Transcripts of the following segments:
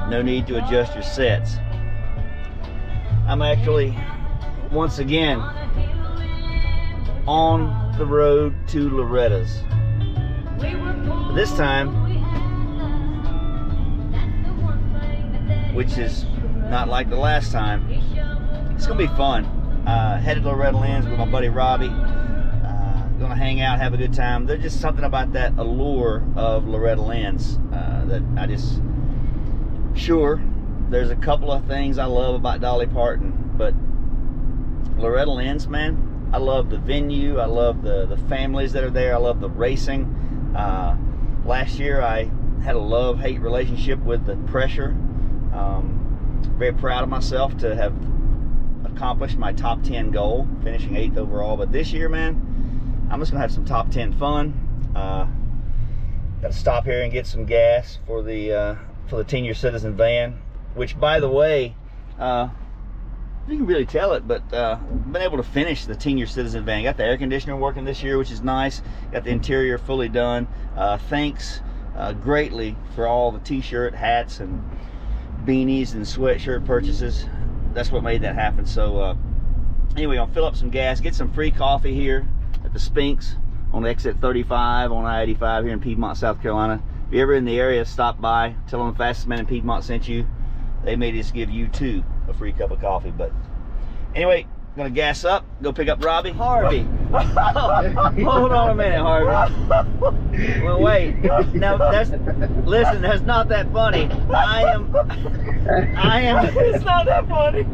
no need to adjust your sets. I'm actually, once again, on the road to Loretta'S. This time, which is not like the last time, it's gonna be fun. Headed to Loretta'S with my buddy Robbie. Gonna hang out, have a good time. There's just something about that allure of Loretta'S that I just, sure, there's a couple of things I love about Dolly Parton, but Loretta'S, man, I love the venue, I love the families that are there, I love the racing. Last year I had a love-hate relationship with the pressure. Very proud of myself to have accomplished my top 10 goal, finishing 8th overall. But this year, man, I'm just gonna have some top 10 fun. Gotta stop here and get some gas for the 10-year citizen van, which, by the way, you can really tell it, but been able to finish the 10-year citizen van. Got the air conditioner working this year, which is nice. Got the interior fully done. Thanks greatly for all the t-shirt, hats, and beanies and sweatshirt purchases. That's what made that happen. So anyway, I'll fill up some gas, get some free coffee here at the Spinks on exit 35 on I-85 here in Piedmont, South Carolina. If you're ever in the area, stop by, tell them the fastest man in Piedmont sent you. They may just give you too a free cup of coffee. But anyway, gonna gas up, go pick up Robbie. Harvey, hold on a minute, Harvey. Well, wait, now listen, that's not that funny. I am it's not that funny.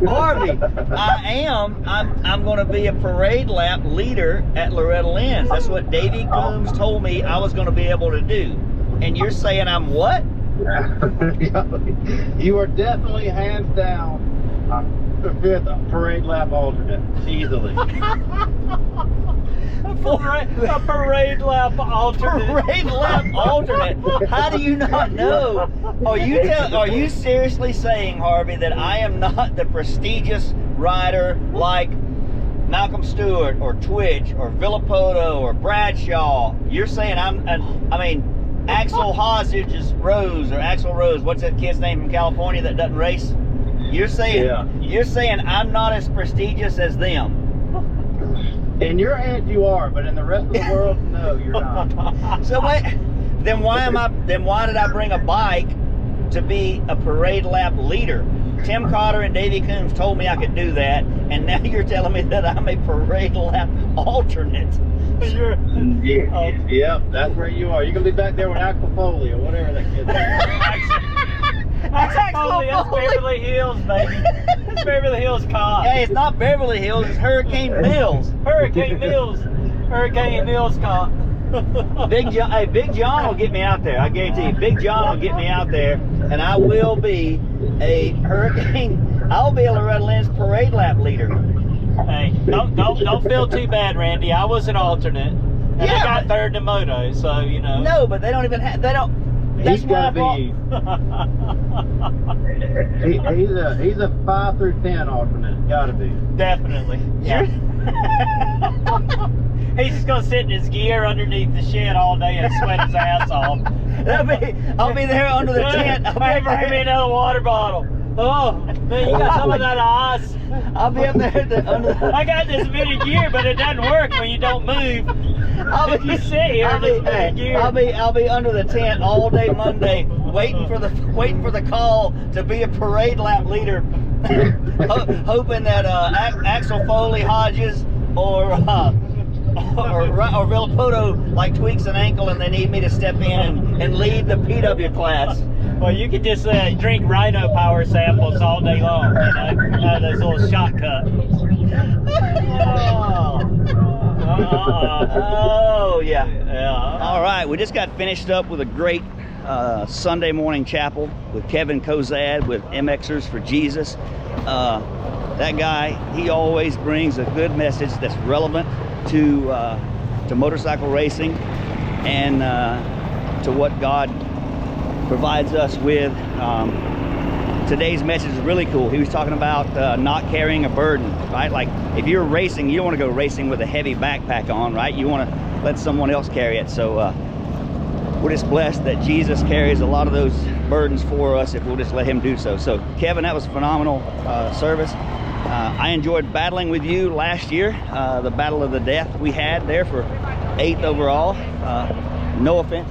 Harvey, I'm going to be a parade lap leader at Loretta'S. That's what Davey Coombs told me I was going to be able to do. And you're saying I'm what? You are definitely hands down the 5th parade lap alternate, easily. A parade lap alternate. Parade lap alternate. How do you not know? Are you seriously saying, Harvey, that I am not the prestigious rider like Malcolm Stewart or Twitch or Villapoto or Bradshaw? You're saying Axel Rose, what's that kid's name from California that doesn't race? You're saying I'm not as prestigious as them. In your head you are, but in the rest of the world, no, you're not. So wait, then why did I bring a bike to be a parade lap leader? Tim Cotter and Davey Coombs told me I could do that, and now you're telling me that I'm a parade lap alternate. Yep, that's where you are. You're gonna be back there with Axel Foley or whatever that kid's name. That's Beverly Hills, baby. It's Beverly Hills Cop. Hey, it's not Beverly Hills, it's Hurricane Mills. Hurricane Mills Cop. Big John will get me out there. I guarantee you, Big John will get me out there, and I will be I'll be a Loretta'S parade lap leader. Hey, don't feel too bad, Randy. I was an alternate, and I got third in moto, so you know. No, but they don't even have. They don't. That's He's got to be. He's a 5 through 10 alternate. Got to be. Definitely. Yeah. He's just gonna sit in his gear underneath the shed all day and sweat his ass off. I'll be there under the tent. Bring me another water bottle. Oh, man, you got some of that ice. I'll be up there under the... I got this bit of gear, but it doesn't work when you don't move. You sit here in this bit of gear. I'll be under the tent all day Monday, waiting for the call to be a parade lap leader, hoping that Axel Foley Hodges or Villapoto tweaks an ankle and they need me to step in and lead the PW class. Well, you could just drink Rhino Power samples all day long, those little shortcuts. Oh yeah. All right, we just got finished up with a great Sunday morning chapel with Kevin Kozad with MXers for Jesus. That guy, he always brings a good message that's relevant to motorcycle racing and to what God provides us with. Today's message is really cool. He was talking about not carrying a burden, right? Like if you're racing, you don't want to go racing with a heavy backpack on, right? You want to let someone else carry it. So we're just blessed that Jesus carries a lot of those burdens for us if we'll just let him do so. So Kevin, that was a phenomenal service. I enjoyed battling with you last year, the battle of the death we had there for 8th overall. No offense.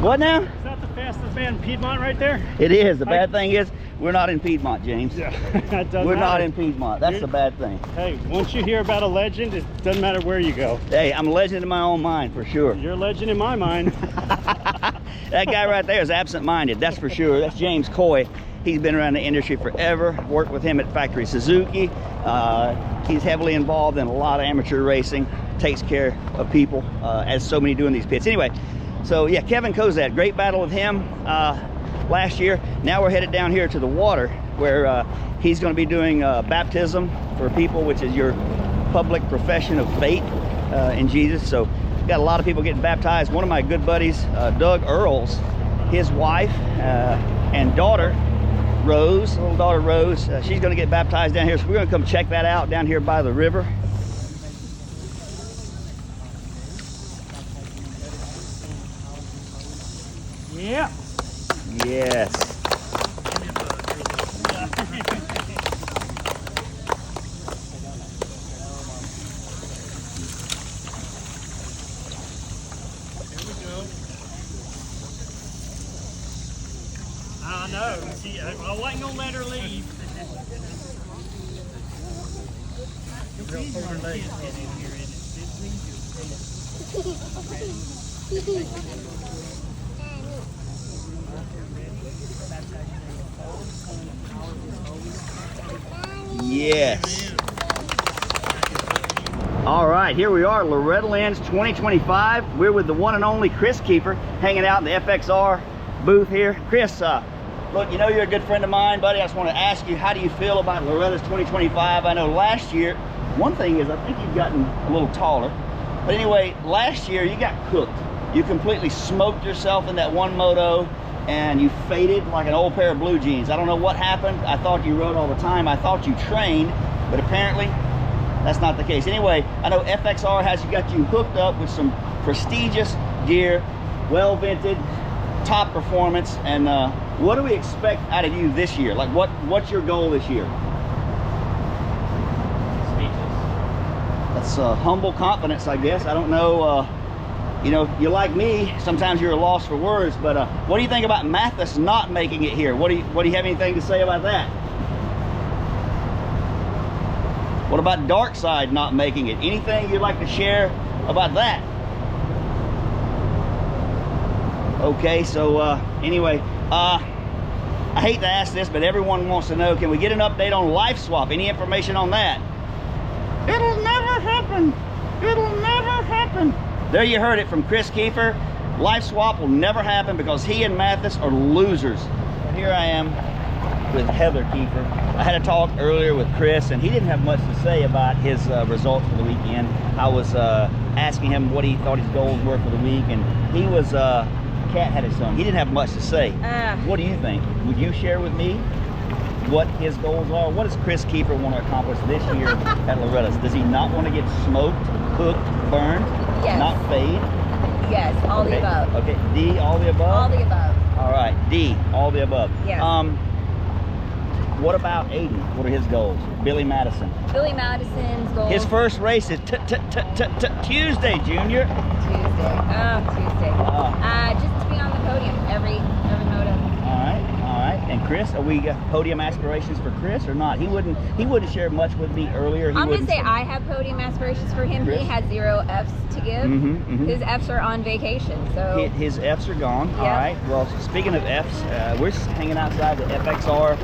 What now? Is that the fastest man in Piedmont right there? It is. The bad thing is we're not in Piedmont, James. Yeah, that doesn't We're not matter. in Piedmont. That's the bad thing. Hey, once you hear about a legend, it doesn't matter where you go. Hey, I'm a legend in my own mind for sure. You're a legend in my mind. That guy right there is absent-minded, that's for sure. That's James Coy. He's been around the industry forever. Worked with him at Factory Suzuki. He's heavily involved in a lot of amateur racing. Takes care of people, as so many do in these pits. Anyway, so yeah, Kevin Kozad, great battle with him last year. Now we're headed down here to the water where he's going to be doing baptism for people, which is your public profession of faith in Jesus. So got a lot of people getting baptized. One of my good buddies, Doug Earls, his wife and daughter, Rose, little daughter Rose, she's going to get baptized down here. So we're going to come check that out down here by the river. Yeah. Yes. I know. See, I wasn't gonna let her leave. Yes. All right, here we are, Loretta'S 2025. We're with the one and only Chris Keefer, hanging out in the FXR booth here. Chris, look, you know you're a good friend of mine, buddy. I just want to ask you, how do you feel about Loretta'S 2025? I know last year, one thing is I think you've gotten a little taller. But anyway, last year you got cooked. You completely smoked yourself in that one moto and you faded like an old pair of blue jeans. I don't know what happened. I thought you rode all the time. I thought you trained, but apparently that's not the case. Anyway, I know FXR has got you hooked up with some prestigious gear, well vented, top performance, and what do we expect out of you this year? Like what's your goal this year? That's humble confidence, I guess. I don't know, you know, you're like me, sometimes you're a loss for words, but what do you think about Mathis not making it here? What do you have anything to say about that? What about Darkside not making it? Anything you'd like to share about that? Okay, so anyway, I hate to ask this, but everyone wants to know, can we get an update on Life Swap? Any information on that? It'll never happen. It'll never happen. There you heard it from Chris Keefer. Life Swap will never happen because he and Mathis are losers. And here I am with Heather Keefer. I had a talk earlier with Chris, and he didn't have much to say about his results for the weekend. I was asking him what he thought his goals were for the week, and he was, Cat had his son. He didn't have much to say. What do you think? Would you share with me what his goals are? What does Chris Keefer want to accomplish this year at Loretta'S? Does he not want to get smoked, cooked, burned, Yes. not fade? Yes, all the above. Okay, D, all the above? All the above. All right, D, all the above. Yes. What about Aiden? What are his goals? Billy Madison. Billy Madison's goal. His first race is Tuesday, Junior. Tuesday. Oh, Tuesday. Just to be on the podium every moto. All right. And Chris, are we podium aspirations for Chris or not? He wouldn't share much with me earlier. I'm gonna say I have podium aspirations for him. Chris? He has 0 Fs to give. His Fs are on vacation, so His Fs are gone. Yep. All right. Well, speaking of Fs, we're just hanging outside the FXR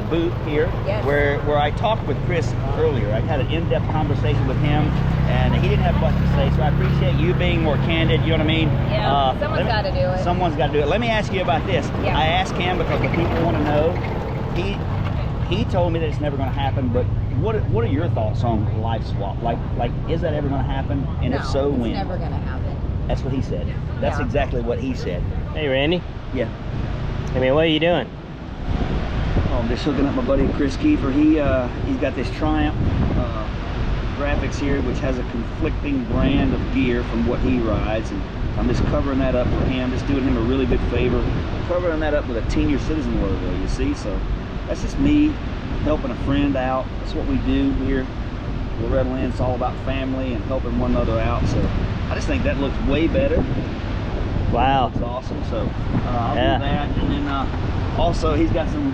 booth here, Yes. where I talked with Chris earlier. I had an in-depth conversation with him, and he didn't have much to say. So I appreciate you being more candid. You know what I mean? yeah, someone's got to do it. Someone's got to do it. Let me ask you about this. Yeah. I asked him because the people want to know. He told me that it's never going to happen, but what are your thoughts on Life Swap? Like is that ever going to happen? And no, if so, when? It's never gonna happen. That's what he said. That's Yeah. exactly what he said. Hey, Randy. Yeah. I mean, what are you doing? Oh, I'm just hooking up my buddy Chris Keefer. He's got this Triumph graphics here, which has a conflicting brand of gear from what he rides, and I'm just covering that up with him, just doing him a really good favor, covering that up with a senior citizen logo, you see. So that's just me helping a friend out. That's what we do here. Loretta'S, it's all about family and helping one another out. So I just think that looks way better. Wow. It's awesome. So I'll do that. And then also he's got some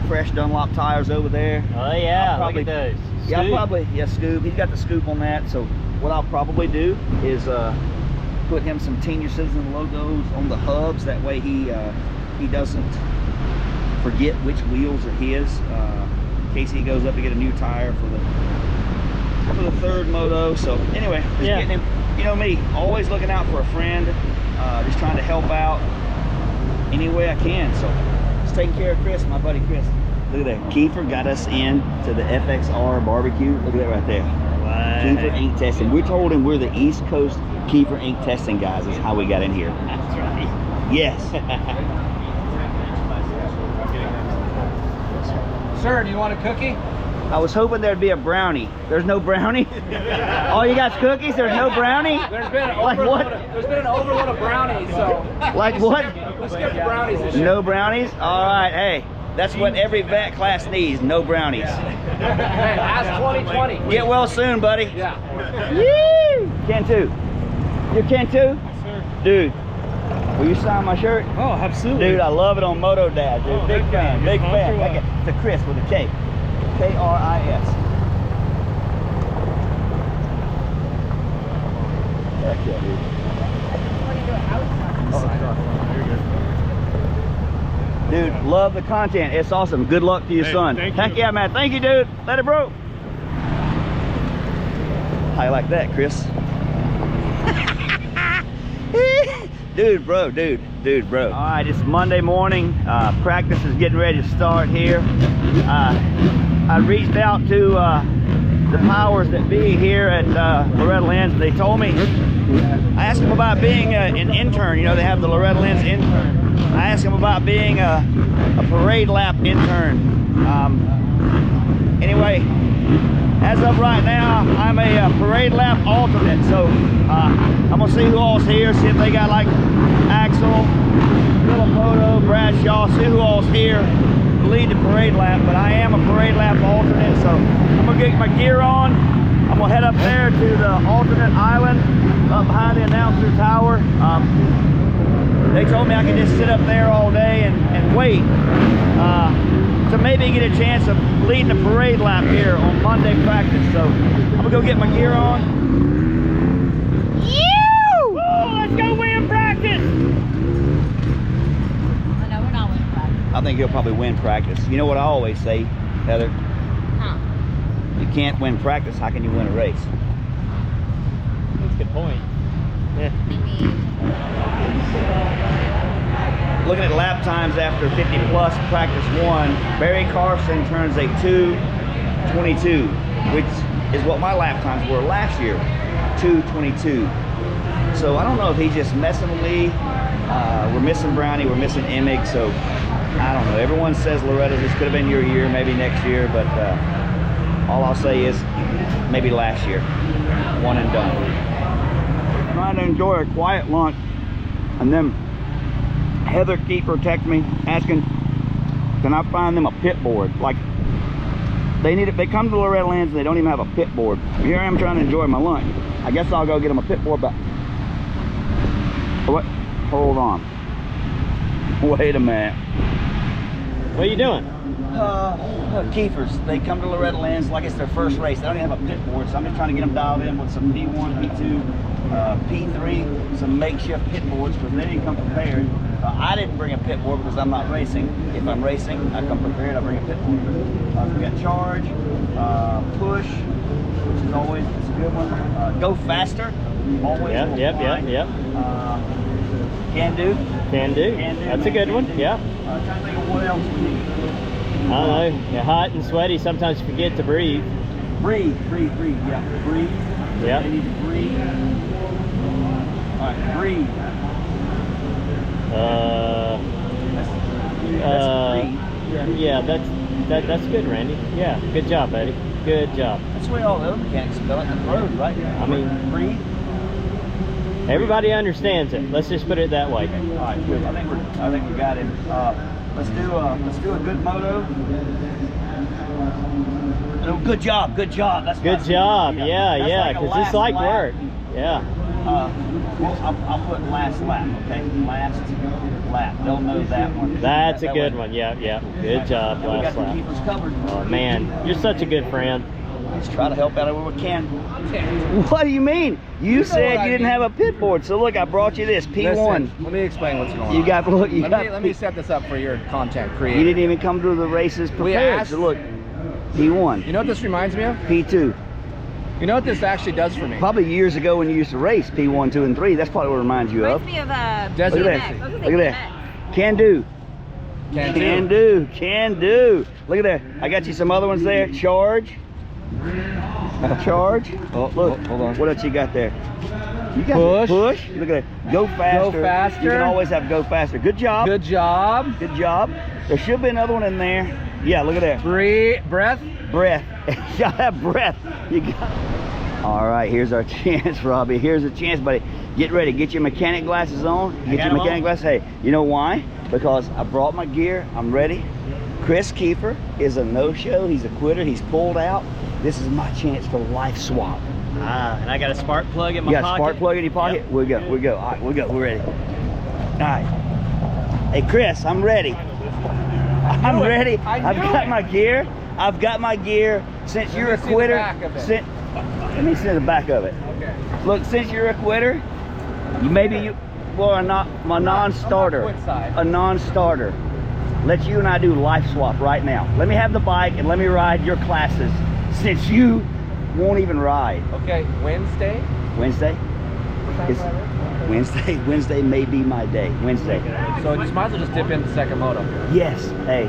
fresh Dunlop tires over there. Oh yeah, Probably, look at those. yeah, Scoop. probably, yeah, scoop. He's got the scoop on that. So what I'll probably do is put him some senior citizen logos on the hubs. That way he doesn't forget which wheels are his. In case he goes up to get a new tire for the third moto. So anyway, just getting him, you know me, always looking out for a friend, just trying to help out any way I can. So just taking care of Chris, my buddy Chris. Look at that, Keefer got us in to the FXR barbecue. Look at that right there. Wow. Keefer ink testing. We told him we're the East Coast Keefer ink testing guys. Is how we got in here. That's right. Yes. Sir, do you want a cookie? I was hoping there'd be a brownie. There's no brownie? All you got's cookies? There's no brownie? There's been an Like overload of brownies, so Like what? let's skip the brownies this year. No brownies? All right, hey. That's what every vet class needs, no brownies. Hey, ask 2020. Get well soon, buddy. Yeah. Yee! Can too. You can too? Yes, sir. Dude, will you sign my shirt? Oh, absolutely. Dude, I love it on Moto Dad, dude. Oh, Big heck fan, yeah. big You're fan. welcome. Heck yeah. To Chris with a K. K-R-I-S. Heck yeah, dude. Dude, love the content. It's awesome. Good luck to your son. Thank Heck you. yeah, man. Thank you, dude. Let it bro. How you like that, Chris? Dude, bro. All right, it's Monday morning. Practice is getting ready to start here. I reached out to the powers that be here at Loretta'S. They told me, I asked them about being an intern. You know, they have the Loretta'S intern. I asked him about being a parade lap intern. Anyway, as of right now, I'm a parade lap alternate. So I'm gonna see who all's here, see if they got like Axel, Moto, Bradshaw, see who all's here to lead the parade lap. But I am a parade lap alternate, so I'm gonna get my gear on. I'm gonna head up there to the alternate island up behind the announcer tower. They told me I could just sit up there all day and wait to maybe get a chance of leading the parade lap here on Monday practice. So I'm gonna go get my gear on. Oh, let's go win practice. Oh, no, we're not winning practice. I think he'll probably win practice. You know what I always say, Heather? Huh. You can't win practice, how can you win a race? That's a good point. Yeah. I mean, Looking at lap times after 50 plus practice 1, Barry Carson turns a 2:22, which is what my lap times were last year, 2:22. So I don't know if he's just messing with me. We're missing Brownie, we're missing Emig, so I don't know. Everyone says Loretta'S, this could have been your year, maybe next year, but all I'll say is maybe last year, one and done. Trying to enjoy a quiet lunch, and then Heather Keefer texted me asking, can I find them a pit board? Like, they come to Loretta'S and they don't even have a pit board. Here I am trying to enjoy my lunch. I guess I'll go get them a pit board, but what? Hold on. Wait a minute. What are you doing? Keefers. They come to Loretta'S like it's their first race. They don't even have a pit board, so I'm just trying to get them dialed in with some P1, P2, P3, some makeshift pit boards because they didn't come prepared. I didn't bring a pit board because I'm not racing. If I'm racing, I come prepared, I bring a pit board. We got charge, push, which is always it's a good one. Go faster, always. Yep. Can do. Can do. That's a good one. Yeah. Trying to think of what else we need. I don't know. You're hot and sweaty. Sometimes you forget to breathe. Breathe. Yeah, breathe. Yep. They need to breathe. All right, breathe. Yeah, that's good, Randy. Yeah, good job, buddy. Good job. That's the way all the other mechanics spell it in the road, right? I mean, breathe. Everybody understands it. Let's just put it that way. All right, good. I think we got him. Let's do a good moto. Oh, good job. That's Good job. Yeah, because it's like work. Yeah. I'll put last lap, okay? Last lap. They'll know that one. That's a That good way. one. Yeah. Good job. We Last got the lap. keepers covered. Oh man, you're such a good friend. Let's try to help out where we can. What do you mean? You said you didn't have a pit board, so look, I brought you this P1. Listen, let me explain what's going on. You got look. Let me set this up for your content creator. You didn't even come to the races prepared. asked- So look, P1, You know what this reminds me of? P2. You know what this actually does for me? Probably years ago when you used to race P1, 2, and 3. That's probably what it reminds you of. Reminds me of Desert Look at racing. that. Look at that. Can do. Can do. Look at that. I got you some other ones there. Charge. Charge. Oh, look. Hold on. What else you got there? You got Push. Push. Look at that. Go faster. Go faster. You can always have go faster. Good job. Good job. Good job. There should be another one in there. Yeah, look at that. Breath. Breath. Y'all have breath. You got. All right, here's our chance, Robbie. Here's a chance, buddy. Get ready. Get your mechanic glasses on. Get your mechanic glasses. Hey, you know why? Because I brought my gear. I'm ready. Chris Keefer is a no-show. He's a quitter. He's pulled out. This is my chance for life swap. And I got a spark plug in my You got a pocket. spark plug in your pocket? Yep. We'll go. All right, we'll go. We're ready. All right. Hey, Chris, I'm ready. I'm ready. I've got my gear. I've got my gear. Since you're a me see the quitter, back of it. let me see the back of it. Okay. Look, since you're a quitter, well, a non-starter. I'm on the quit side. A non-starter. Let you and I do life swap right now. Let me have the bike and let me ride your classes since you won't even ride. Okay, Wednesday. Wednesday? Wednesday may be my day. Wednesday. So just might as well just dip into second moto. Yes. Hey,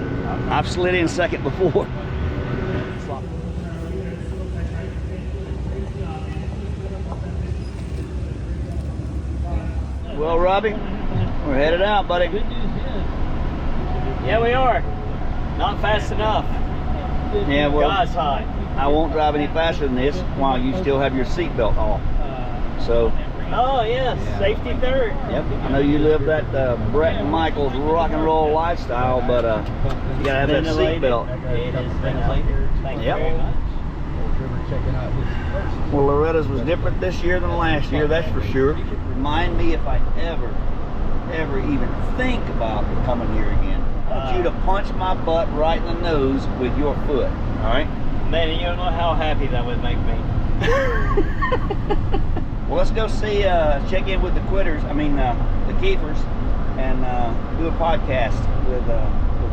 I've slid in second before. Well, Robbie, we're headed out, buddy. Yeah, we are. Not fast enough. Yeah, well, God's high. I won't drive any faster than this while you still have your seatbelt off. So, Oh yes, safety third. yep, I know you live that Brett Michaels rock and roll lifestyle, but you gotta have that seatbelt. It is ventilated. Thank Yep. you very much. Well, Loretta'S was different this year than last year, that's for sure. Remind me if I ever even think about coming here again. I want you to punch my butt right in the nose with your foot, all right? Man, you don't know how happy that would make me. Well, let's go see, check in with the quitters, the Keefers, and do a podcast with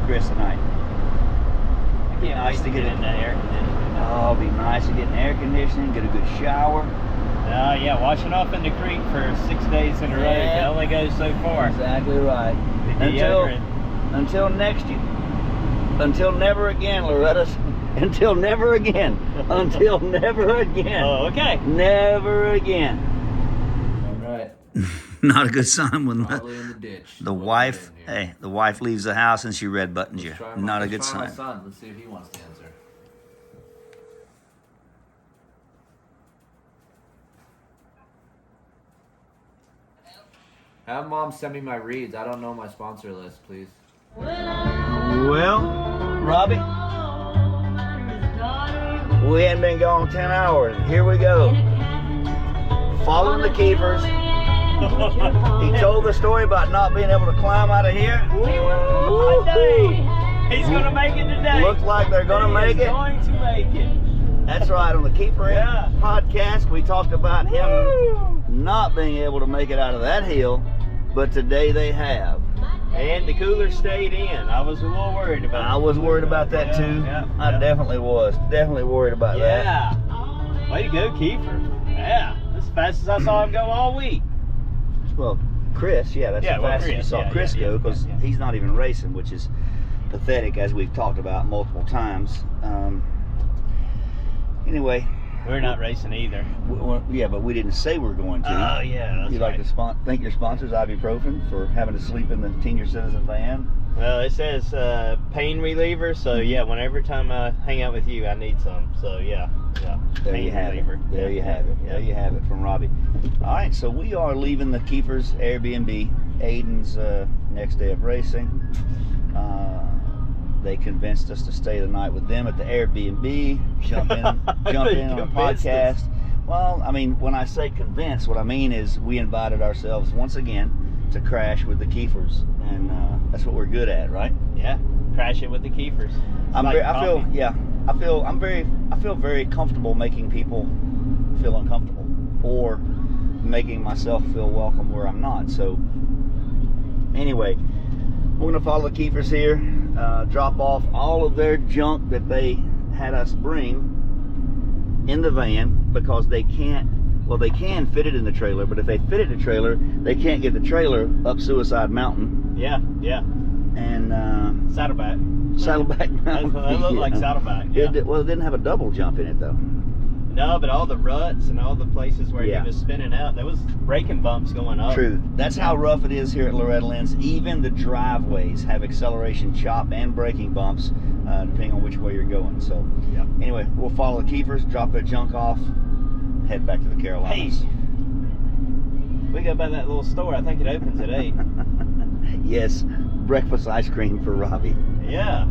Chris tonight. It'd be nice to get in the air conditioning. Oh, it'd be nice to get an air conditioning, get a good shower. Yeah, washing off in the creek for 6 days in a row Yeah. can only go so far. Exactly right. Until Until never again, Loretta'S. Until never again. Until never again. Oh, okay. Never again. All right. Not a good sign when Probably in the ditch. the wife, the wife leaves the house and she red buttons you. Not a good Let's try my sign. son. Let's see if he wants to answer. Have mom send me my reads. I don't know my sponsor list, please. Well, Robbie, we hadn't been gone 10 hours. Here we go. Following the Keefers. He told the story about not being able to climb out of here. He's gonna make it today. Looks like they're gonna make He's it. going to make it. That's right. On the Keefer Yeah. podcast, we talked about him not being able to make it out of that hill, but today they have. And the cooler stayed in. I was a little worried about I was worried about that too. I definitely was. Definitely worried about that. Yeah. Way to go, Keefer. Yeah. That's as fast as I saw him go all week. Well, Chris, that's the fastest you saw Chris go, because he's not even racing, which is pathetic, as we've talked about multiple times. Anyway. We're not racing either. But we didn't say we were going to. Oh, yeah. That's You'd like to thank your sponsors, Ibuprofen, for having to sleep in the senior citizen van. Well, it says pain reliever, so yeah, whenever time I hang out with you, I need some. So yeah. There pain you have reliever. it. There you have it. There you have it from Robbie. All right, so we are leaving the Keefer's Airbnb. Aiden's next day of racing. They convinced us to stay the night with them at the Airbnb. Jump in on a podcast. Well, I mean, when I say convinced, what I mean is we invited ourselves once again to crash with the Keefers, and that's what we're good at, right? Yeah, crash it with the Keefers. I feel very comfortable making people feel uncomfortable, or making myself feel welcome where I'm not. So anyway, we're gonna follow the Keefers here, drop off all of their junk that they had us bring in the van, because they can't, well, they can fit it in the trailer, but if they fit it in the trailer, they can't get the trailer up Suicide Mountain. Yeah. And Saddleback Mountain. That looked like Saddleback. Yeah. Well, it didn't have a double jump in it though. No, but all the ruts and all the places where Yeah. he was spinning out, there was braking bumps going up. True. That's how rough it is here at Loretta'S. Even the driveways have acceleration chop and braking bumps, depending on which way you're going. So, Yeah. anyway, we'll follow the Keefers, drop their junk off, head back to the Carolinas. Hey, we go by that little store. I think it opens at 8. Yes, breakfast ice cream for Robbie. Yeah.